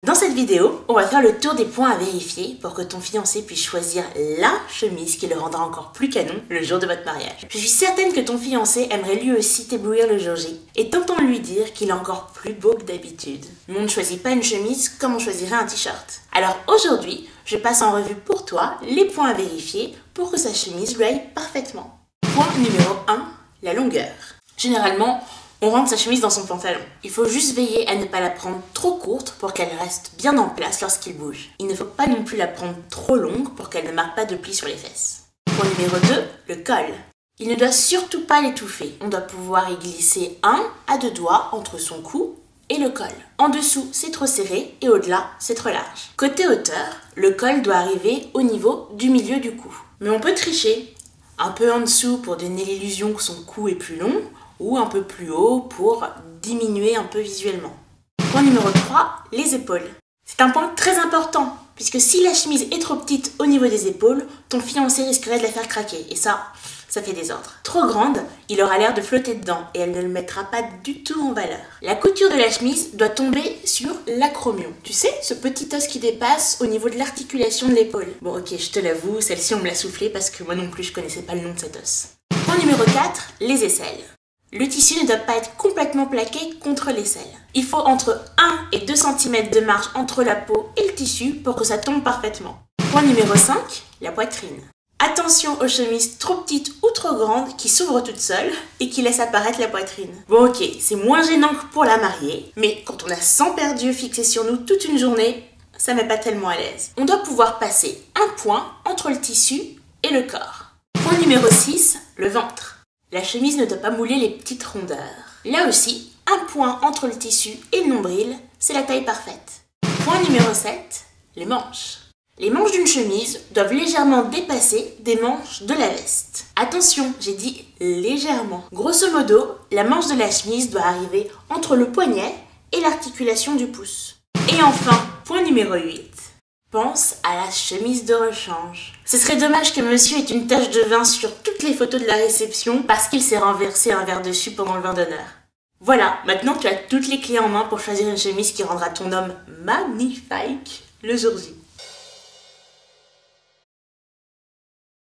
Dans cette vidéo, on va faire le tour des points à vérifier pour que ton fiancé puisse choisir la chemise qui le rendra encore plus canon le jour de votre mariage. Je suis certaine que ton fiancé aimerait lui aussi t'éblouir le jour J et tentons de lui dire qu'il est encore plus beau que d'habitude. Mais on ne choisit pas une chemise comme on choisirait un t-shirt. Alors aujourd'hui, je passe en revue pour toi les points à vérifier pour que sa chemise lui aille parfaitement. Point numéro 1, la longueur. Généralement, on rentre sa chemise dans son pantalon. Il faut juste veiller à ne pas la prendre trop courte pour qu'elle reste bien en place lorsqu'il bouge. Il ne faut pas non plus la prendre trop longue pour qu'elle ne marque pas de plis sur les fesses. Point numéro 2, le col. Il ne doit surtout pas l'étouffer. On doit pouvoir y glisser 1 à 2 doigts entre son cou et le col. En dessous, c'est trop serré et au-delà, c'est trop large. Côté hauteur, le col doit arriver au niveau du milieu du cou. Mais on peut tricher. Un peu en dessous pour donner l'illusion que son cou est plus long, ou un peu plus haut pour diminuer un peu visuellement. Point numéro 3, les épaules. C'est un point très important, puisque si la chemise est trop petite au niveau des épaules, ton fiancé risquerait de la faire craquer, et ça fait désordre. Trop grande, il aura l'air de flotter dedans, et elle ne le mettra pas du tout en valeur. La couture de la chemise doit tomber sur l'acromion. Tu sais, ce petit os qui dépasse au niveau de l'articulation de l'épaule. Bon ok, je te l'avoue, celle-ci on me l'a soufflé parce que moi non plus je connaissais pas le nom de cet os. Point numéro 4, les aisselles. Le tissu ne doit pas être complètement plaqué contre l'aisselle. Il faut entre 1 et 2 cm de marge entre la peau et le tissu pour que ça tombe parfaitement. Point numéro 5, la poitrine. Attention aux chemises trop petites ou trop grandes qui s'ouvrent toutes seules et qui laissent apparaître la poitrine. Bon ok, c'est moins gênant que pour la mariée, mais quand on a 100 paires d'yeux fixés sur nous toute une journée, ça met pas tellement à l'aise. On doit pouvoir passer un point entre le tissu et le corps. Point numéro 6, le ventre. La chemise ne doit pas mouler les petites rondeurs. Là aussi, un point entre le tissu et le nombril, c'est la taille parfaite. Point numéro 7, les manches. Les manches d'une chemise doivent légèrement dépasser des manches de la veste. Attention, j'ai dit légèrement. Grosso modo, la manche de la chemise doit arriver entre le poignet et l'articulation du pouce. Et enfin, point numéro 8. Pense à la chemise de rechange. Ce serait dommage que monsieur ait une tache de vin sur toutes les photos de la réception parce qu'il s'est renversé un verre dessus pendant le vin d'honneur. Voilà, maintenant tu as toutes les clés en main pour choisir une chemise qui rendra ton homme magnifique le jour J.